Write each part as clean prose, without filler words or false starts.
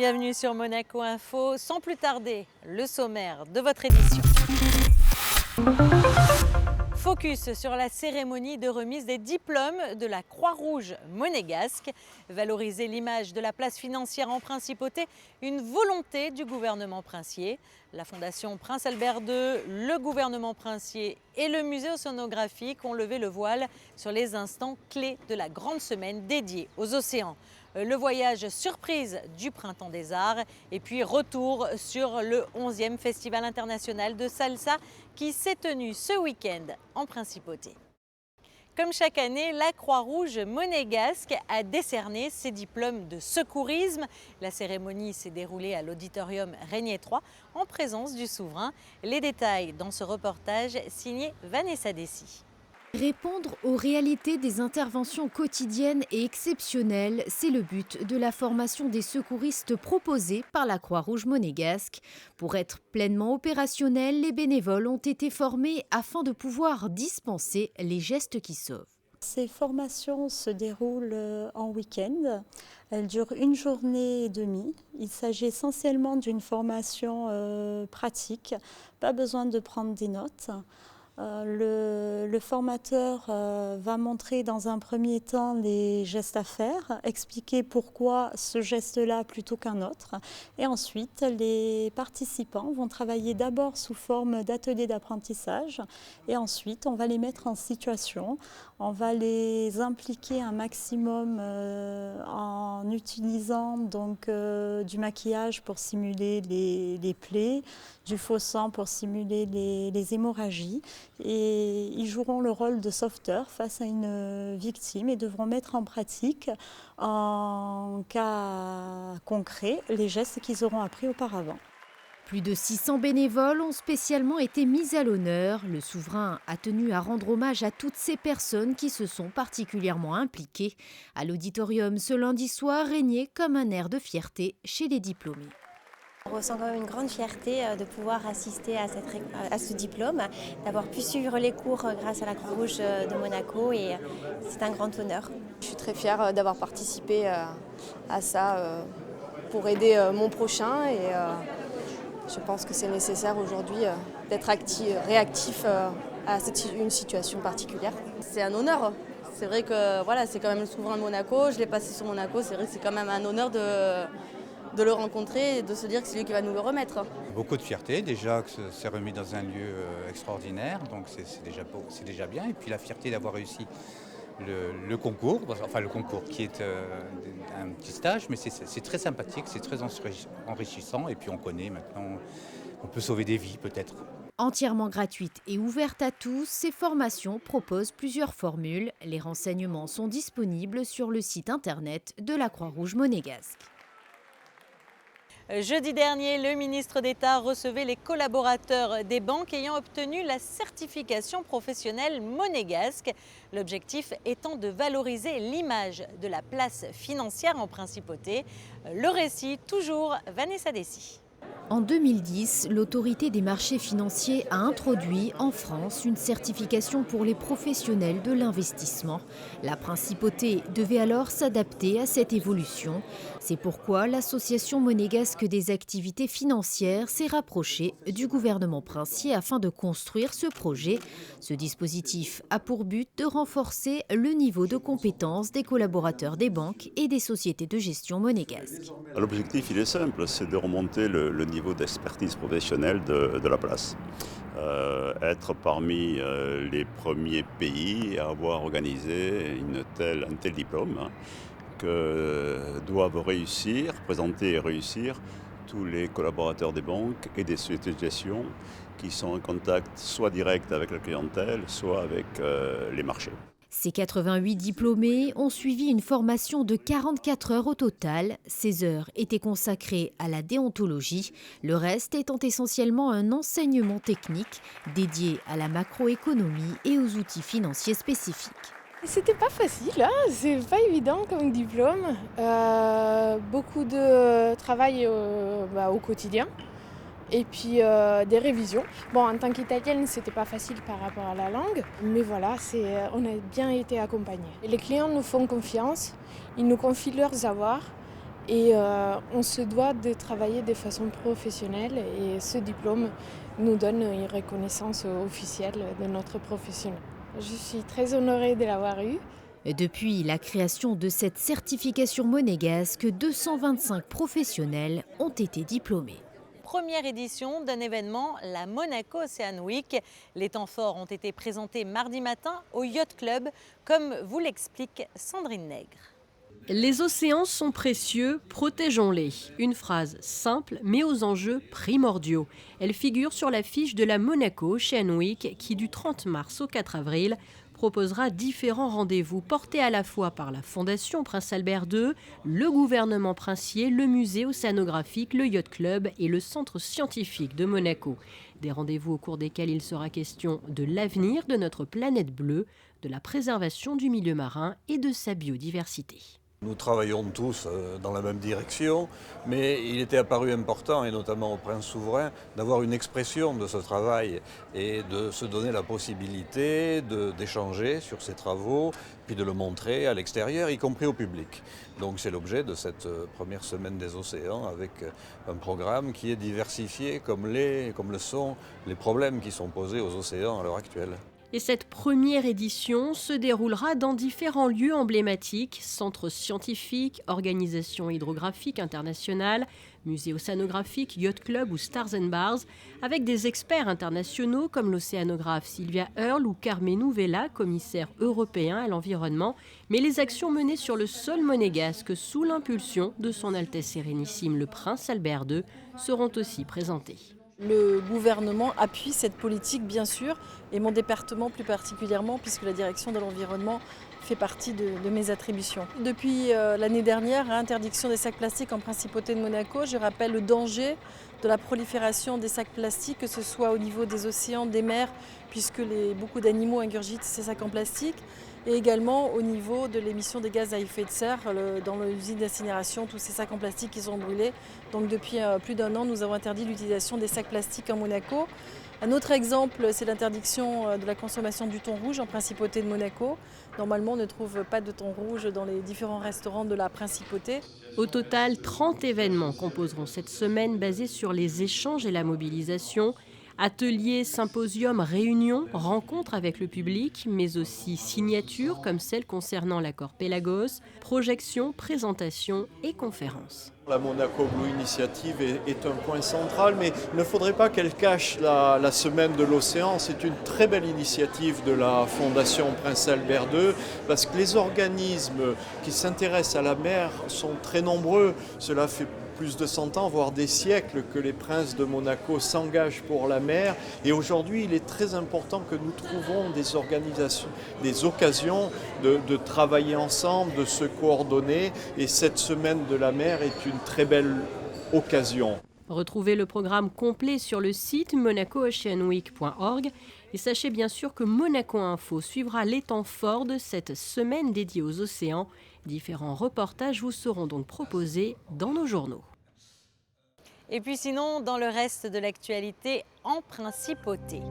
bienvenue sur Monaco Info. Sans plus tarder, le sommaire de votre édition. Focus sur la cérémonie de remise des diplômes de la Croix-Rouge monégasque. Valoriser l'image de la place financière en principauté, une volonté du gouvernement princier. La Fondation Prince Albert II, le gouvernement princier et le musée océanographique ont levé le voile sur les instants clés de la grande semaine dédiée aux océans. Le voyage surprise du Printemps des Arts et puis retour sur le 11e Festival international de salsa qui s'est tenu ce week-end en Principauté. Comme chaque année, la Croix-Rouge monégasque a décerné ses diplômes de secourisme. La cérémonie s'est déroulée à l'auditorium Régnier III en présence du souverain. Les détails dans ce reportage signé Vanessa Dessy. Répondre aux réalités des interventions quotidiennes et exceptionnelles, c'est le but de la formation des secouristes proposée par la Croix-Rouge monégasque. Pour être pleinement opérationnels, les bénévoles ont été formés afin de pouvoir dispenser les gestes qui sauvent. Ces formations se déroulent en week-end. Elles durent une journée et demie. Il s'agit essentiellement d'une formation pratique, pas besoin de prendre des notes. Le formateur va montrer dans un premier temps les gestes à faire, expliquer pourquoi ce geste-là plutôt qu'un autre. Et ensuite, les participants vont travailler d'abord sous forme d'ateliers d'apprentissage et ensuite, on va les mettre en situation. On va les impliquer un maximum en utilisant donc, du maquillage pour simuler les plaies, du faux sang pour simuler les hémorragies. Et ils joueront le rôle de sauveteurs face à une victime et devront mettre en pratique, en cas concret, les gestes qu'ils auront appris auparavant. Plus de 600 bénévoles ont spécialement été mis à l'honneur. Le souverain a tenu à rendre hommage à toutes ces personnes qui se sont particulièrement impliquées. À l'auditorium ce lundi soir régnait comme un air de fierté chez les diplômés. On ressent quand même une grande fierté de pouvoir assister à ce diplôme, d'avoir pu suivre les cours grâce à la Croix-Rouge de Monaco et c'est un grand honneur. Je suis très fière d'avoir participé à ça pour aider mon prochain et je pense que c'est nécessaire aujourd'hui d'être réactif à une situation particulière. C'est un honneur. C'est vrai que voilà, c'est quand même le souverain de Monaco, je l'ai passé sur Monaco, c'est vrai que c'est quand même un honneur de le rencontrer et de se dire que c'est lui qui va nous le remettre. Beaucoup de fierté déjà que c'est remis dans un lieu extraordinaire, donc c'est déjà bien. Et puis la fierté d'avoir réussi le concours, enfin le concours qui est un petit stage, mais c'est très sympathique, c'est très enrichissant et puis on connaît maintenant, on peut sauver des vies peut-être. Entièrement gratuite et ouverte à tous, ces formations proposent plusieurs formules. Les renseignements sont disponibles sur le site internet de la Croix-Rouge monégasque. Jeudi dernier, le ministre d'État recevait les collaborateurs des banques ayant obtenu la certification professionnelle monégasque. L'objectif étant de valoriser l'image de la place financière en principauté. Le récit, toujours Vanessa Dessy. En 2010, l'autorité des marchés financiers a introduit en France une certification pour les professionnels de l'investissement. La principauté devait alors s'adapter à cette évolution. C'est pourquoi l'Association monégasque des activités financières s'est rapprochée du gouvernement princier afin de construire ce projet. Ce dispositif a pour but de renforcer le niveau de compétence des collaborateurs des banques et des sociétés de gestion monégasques. L'objectif, il est simple, c'est de remonter le niveau d'expertise professionnelle de la place. Être parmi les premiers pays à avoir organisé un tel diplôme que doivent présenter et réussir tous les collaborateurs des banques et des sociétés de gestion qui sont en contact soit direct avec la clientèle, soit avec les marchés. Ces 88 diplômés ont suivi une formation de 44 heures au total. 16 heures étaient consacrées à la déontologie, le reste étant essentiellement un enseignement technique dédié à la macroéconomie et aux outils financiers spécifiques. C'était pas facile, hein, c'est pas évident comme diplôme. Beaucoup de travail au quotidien. Et puis des révisions. Bon, en tant qu'italienne, c'était pas facile par rapport à la langue, mais voilà, on a bien été accompagnés. Et les clients nous font confiance, ils nous confient leurs avoirs Et on se doit de travailler de façon professionnelle et ce diplôme nous donne une reconnaissance officielle de notre profession. Je suis très honorée de l'avoir eu. Depuis la création de cette certification monégasque, 225 professionnels ont été diplômés. Première édition d'un événement, la Monaco Ocean Week. Les temps forts ont été présentés mardi matin au Yacht Club, comme vous l'explique Sandrine Nègre. Les océans sont précieux, protégeons-les. Une phrase simple, mais aux enjeux primordiaux. Elle figure sur l'affiche de la Monaco Ocean Week qui, du 30 mars au 4 avril, proposera différents rendez-vous portés à la fois par la Fondation Prince Albert II, le gouvernement princier, le musée océanographique, le Yacht Club et le centre scientifique de Monaco. Des rendez-vous au cours desquels il sera question de l'avenir de notre planète bleue, de la préservation du milieu marin et de sa biodiversité. Nous travaillons tous dans la même direction, mais il était apparu important, et notamment au prince souverain, d'avoir une expression de ce travail et de se donner la possibilité d'échanger sur ces travaux, puis de le montrer à l'extérieur, y compris au public. Donc c'est l'objet de cette première semaine des océans, avec un programme qui est diversifié comme le sont les problèmes qui sont posés aux océans à l'heure actuelle. Et cette première édition se déroulera dans différents lieux emblématiques, centres scientifiques, organisations hydrographiques internationales, musées océanographiques, yacht club ou stars and bars, avec des experts internationaux comme l'océanographe Sylvia Earle ou Carmenou Vela, commissaire européen à l'environnement, mais les actions menées sur le sol monégasque sous l'impulsion de son Altesse Sérénissime le Prince Albert II seront aussi présentées. Le gouvernement appuie cette politique, bien sûr, et mon département plus particulièrement, puisque la direction de l'environnement fait partie de mes attributions. Depuis l'année dernière, interdiction des sacs plastiques en principauté de Monaco, je rappelle le danger de la prolifération des sacs plastiques, que ce soit au niveau des océans, des mers, puisque beaucoup d'animaux ingurgitent ces sacs en plastique, et également au niveau de l'émission des gaz à effet de serre dans l'usine d'incinération, tous ces sacs en plastique qui sont brûlés. Donc depuis plus d'1 an, nous avons interdit l'utilisation des sacs plastiques en Monaco. Un autre exemple, c'est l'interdiction de la consommation du thon rouge en principauté de Monaco. Normalement, on ne trouve pas de thon rouge dans les différents restaurants de la principauté. Au total, 30 événements composeront cette semaine basés sur les échanges et la mobilisation. Ateliers, symposiums, réunions, rencontres avec le public, mais aussi signatures comme celle concernant l'accord Pélagos, projections, présentations et conférences. La Monaco Blue Initiative est un point central, mais il ne faudrait pas qu'elle cache la semaine de l'océan. C'est une très belle initiative de la Fondation Prince Albert II, parce que les organismes qui s'intéressent à la mer sont très nombreux. Cela fait plus de 100 ans, voire des siècles, que les princes de Monaco s'engagent pour la mer. Et aujourd'hui, il est très important que nous trouvons des organisations, des occasions de travailler ensemble, de se coordonner. Et cette semaine de la mer est une très belle occasion. Retrouvez le programme complet sur le site monacooceanweek.org et sachez bien sûr que Monaco Info suivra les temps forts de cette semaine dédiée aux océans. Différents reportages vous seront donc proposés dans nos journaux. Et puis sinon, dans le reste de l'actualité en principauté.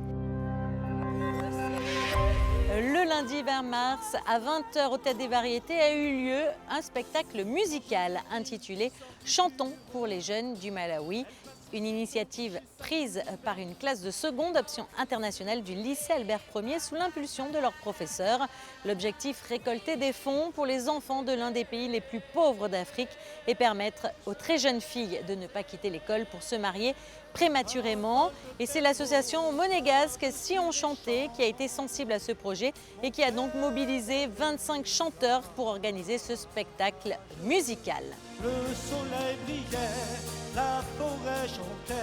Le lundi 20 mars, à 20h au Théâtre des Variétés, a eu lieu un spectacle musical intitulé « Chantons pour les jeunes du Malawi ». Une initiative prise par une classe de seconde option internationale du lycée Albert Ier sous l'impulsion de leurs professeurs. L'objectif, récolter des fonds pour les enfants de l'un des pays les plus pauvres d'Afrique et permettre aux très jeunes filles de ne pas quitter l'école pour se marier prématurément. Et c'est l'association monégasque Si on chantait qui a été sensible à ce projet et qui a donc mobilisé 25 chanteurs pour organiser ce spectacle musical. Le soleil brillait, la forêt chantait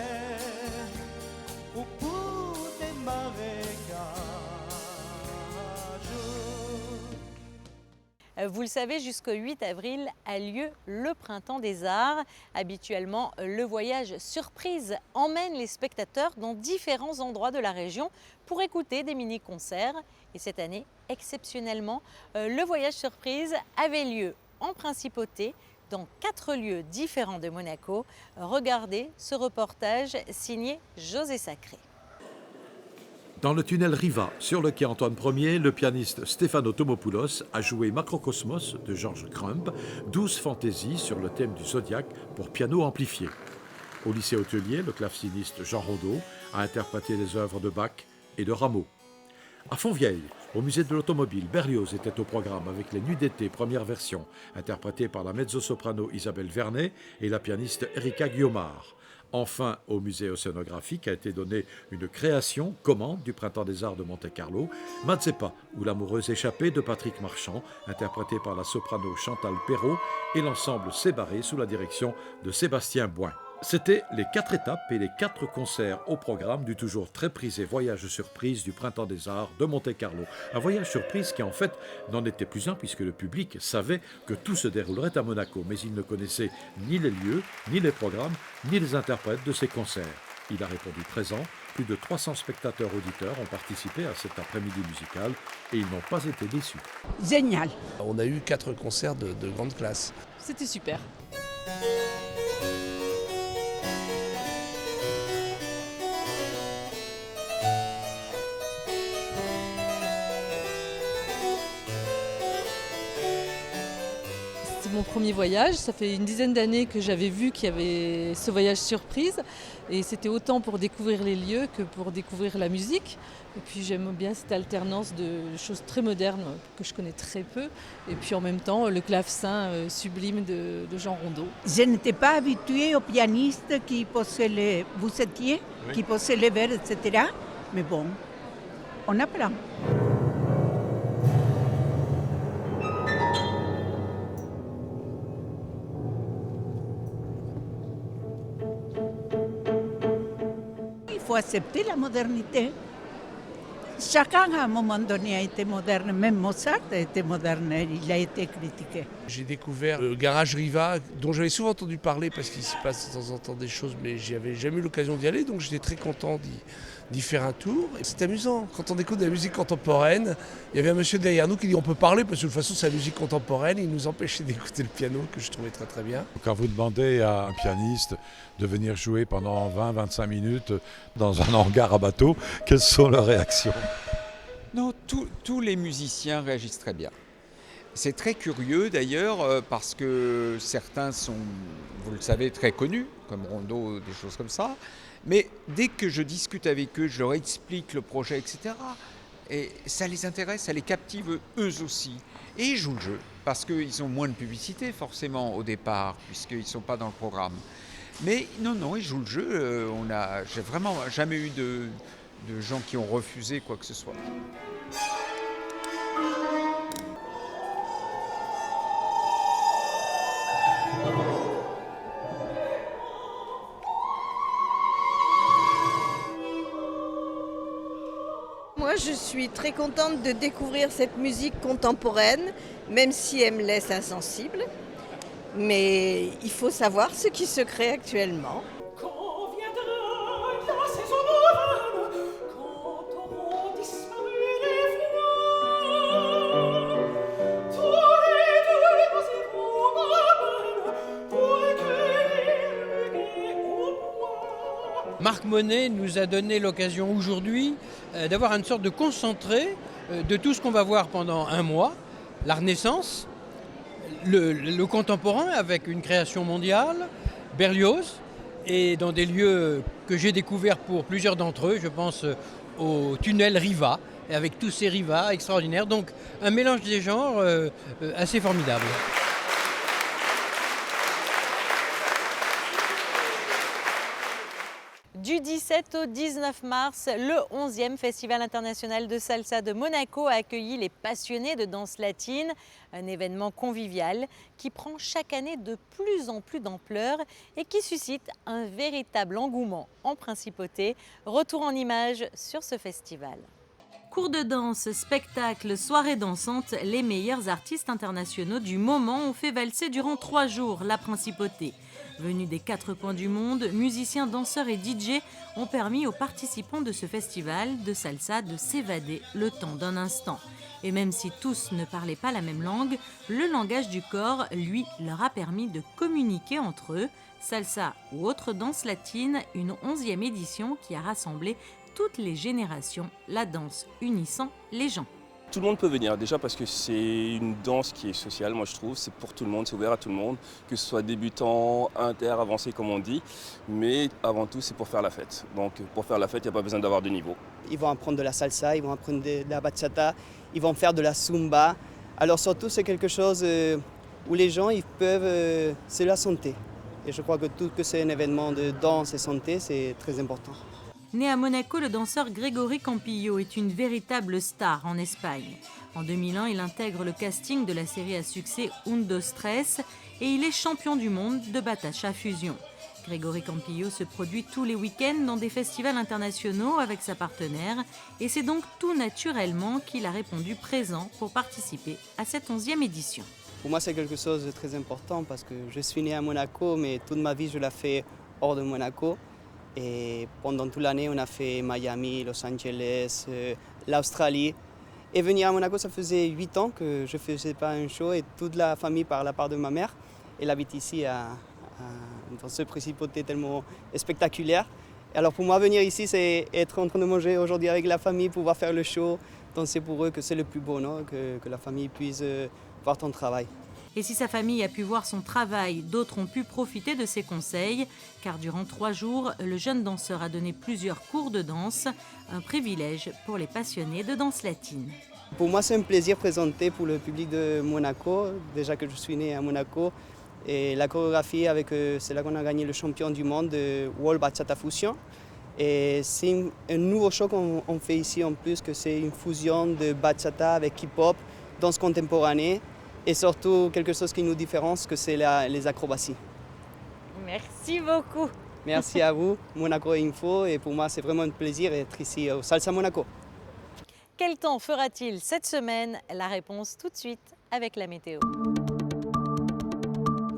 au bout des marécages. Vous le savez, jusqu'au 8 avril a lieu le Printemps des Arts. Habituellement, le voyage surprise emmène les spectateurs dans différents endroits de la région pour écouter des mini-concerts. Et cette année, exceptionnellement, le voyage surprise avait lieu en principauté, dans 4 lieux différents de Monaco. Regardez ce reportage signé José Sacré. Dans le tunnel Riva, sur le quai Antoine Ier, le pianiste Stefano Tomopoulos a joué Macrocosmos de George Crumb, 12 fantaisies sur le thème du zodiaque pour piano amplifié. Au lycée hôtelier, le claveciniste Jean Rondeau a interprété les œuvres de Bach et de Rameau. À Fontvieille, au musée de l'automobile, Berlioz était au programme avec les Nuits d'été, première version, interprétée par la mezzo-soprano Isabelle Vernet et la pianiste Erika Guillaumard. Enfin, au musée océanographique a été donnée une création, commande du Printemps des Arts de Monte-Carlo, Mazeppa ou l'amoureuse échappée de Patrick Marchand, interprétée par la soprano Chantal Perrault et l'ensemble Sébarré sous la direction de Sébastien Boin. C'était les 4 étapes et les 4 concerts au programme du toujours très prisé voyage surprise du Printemps des Arts de Monte-Carlo. Un voyage surprise qui en fait n'en était plus un puisque le public savait que tout se déroulerait à Monaco, mais il ne connaissait ni les lieux, ni les programmes, ni les interprètes de ces concerts. Il a répondu présent. Plus de 300 spectateurs auditeurs ont participé à cet après-midi musical et ils n'ont pas été déçus. Génial. On a eu 4 concerts de grande classe. C'était super. Mon premier voyage, ça fait une dizaine d'années que j'avais vu qu'il y avait ce voyage surprise et c'était autant pour découvrir les lieux que pour découvrir la musique. Et puis j'aime bien cette alternance de choses très modernes que je connais très peu et puis en même temps le clavecin sublime de Jean Rondeau. Je n'étais pas habituée aux pianistes qui posaient les... Vous étiez oui. Qui posaient les verres, etc. Mais bon, on apprend. Il faut accepter la modernité. Chacun à un moment donné a été moderne, même Mozart a été moderne, il a été critiqué. J'ai découvert le garage Riva, dont j'avais souvent entendu parler parce qu'il s'y passe de temps en temps des choses, mais j'avais jamais eu l'occasion d'y aller, donc j'étais très content d'y faire un tour. C'est amusant, quand on écoute de la musique contemporaine, il y avait un monsieur derrière nous qui dit on peut parler parce que de toute façon c'est la musique contemporaine, il nous empêchait d'écouter le piano que je trouvais très très bien. Quand vous demandez à un pianiste de venir jouer pendant 20-25 minutes dans un hangar à bateau, quelles sont leurs réactions ? Non, tous les musiciens réagissent très bien. C'est très curieux d'ailleurs parce que certains sont, vous le savez, très connus, comme Rondeau, des choses comme ça. Mais dès que je discute avec eux, je leur explique le projet, etc. Et ça les intéresse, ça les captive eux aussi. Et ils jouent le jeu parce qu'ils ont moins de publicité forcément au départ, puisqu'ils ne sont pas dans le programme. Mais non, ils jouent le jeu. J'ai vraiment jamais eu de gens qui ont refusé quoi que ce soit. Moi, je suis très contente de découvrir cette musique contemporaine, même si elle me laisse insensible. Mais il faut savoir ce qui se crée actuellement. Marc Monet nous a donné l'occasion aujourd'hui d'avoir une sorte de concentré de tout ce qu'on va voir pendant un mois, la Renaissance, le contemporain avec une création mondiale, Berlioz, et dans des lieux que j'ai découverts pour plusieurs d'entre eux, je pense au tunnel Riva, et avec tous ces rivas extraordinaires, donc un mélange des genres assez formidable. Du 17 au 19 mars, le 11e Festival international de salsa de Monaco a accueilli les passionnés de danse latine, un événement convivial qui prend chaque année de plus en plus d'ampleur et qui suscite un véritable engouement en principauté. Retour en images sur ce festival. Cours de danse, spectacles, soirées dansantes, les meilleurs artistes internationaux du moment ont fait valser durant 3 jours la principauté. Venus des 4 coins du monde, musiciens, danseurs et DJ ont permis aux participants de ce festival de salsa de s'évader le temps d'un instant. Et même si tous ne parlaient pas la même langue, le langage du corps, lui, leur a permis de communiquer entre eux. Salsa ou autre danse latine, une 11e édition qui a rassemblé toutes les générations, la danse unissant les gens. Tout le monde peut venir, déjà parce que c'est une danse qui est sociale, moi je trouve, c'est pour tout le monde, c'est ouvert à tout le monde, que ce soit débutant, inter, avancé comme on dit, mais avant tout c'est pour faire la fête. Donc pour faire la fête, il n'y a pas besoin d'avoir de niveau. Ils vont apprendre de la salsa, ils vont apprendre de la bachata, ils vont faire de la zumba. Alors surtout c'est quelque chose où les gens ils peuvent, c'est la santé. Et je crois que tout que c'est un événement de danse et santé, c'est très important. Né à Monaco, le danseur Grégory Campillo est une véritable star en Espagne. En 2001, il intègre le casting de la série à succès Un, Dos, Tres et il est champion du monde de Batacha Fusion. Grégory Campillo se produit tous les week-ends dans des festivals internationaux avec sa partenaire et c'est donc tout naturellement qu'il a répondu présent pour participer à cette 11e édition. Pour moi, c'est quelque chose de très important parce que je suis né à Monaco, mais toute ma vie, je l'ai fait hors de Monaco. Et pendant toute l'année, on a fait Miami, Los Angeles, l'Australie. Et venir à Monaco, ça faisait 8 ans que je ne faisais pas un show et toute la famille, par la part de ma mère, elle habite ici dans ce principauté tellement spectaculaire. Et alors pour moi, venir ici, c'est être en train de manger aujourd'hui avec la famille, pouvoir faire le show, danser pour eux, que c'est le plus beau, non? Que la famille puisse voir ton travail. Et si sa famille a pu voir son travail, d'autres ont pu profiter de ses conseils, car durant 3 jours, le jeune danseur a donné plusieurs cours de danse, un privilège pour les passionnés de danse latine. Pour moi, c'est un plaisir de présenter pour le public de Monaco, déjà que je suis né à Monaco. Et la chorégraphie, c'est là qu'on a gagné le champion du monde de World Bachata Fusion. Et c'est un nouveau show qu'on fait ici en plus, que c'est une fusion de bachata avec hip-hop, danse contemporanée. Et surtout, quelque chose qui nous différencie, que c'est les acrobaties. Merci beaucoup. Merci à vous, Monaco Info. Et pour moi, c'est vraiment un plaisir d'être ici au Salsa Monaco. Quel temps fera-t-il cette semaine? La réponse tout de suite avec la météo.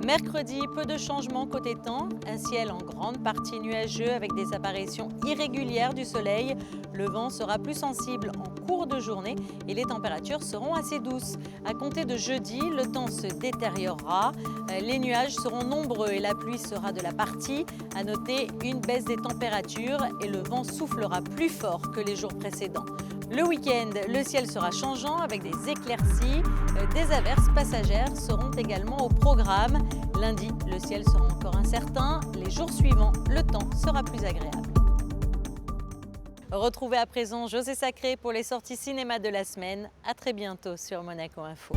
Mercredi, peu de changements côté temps, un ciel en grande partie nuageux avec des apparitions irrégulières du soleil. Le vent sera plus sensible en cours de journée et les températures seront assez douces. À compter de jeudi, le temps se détériorera. Les nuages seront nombreux et la pluie sera de la partie. À noter une baisse des températures et le vent soufflera plus fort que les jours précédents. Le week-end, le ciel sera changeant avec des éclaircies. Des averses passagères seront également au programme. Lundi, le ciel sera encore incertain. Les jours suivants, le temps sera plus agréable. Retrouvez à présent José Sacré pour les sorties cinéma de la semaine. À très bientôt sur Monaco Info.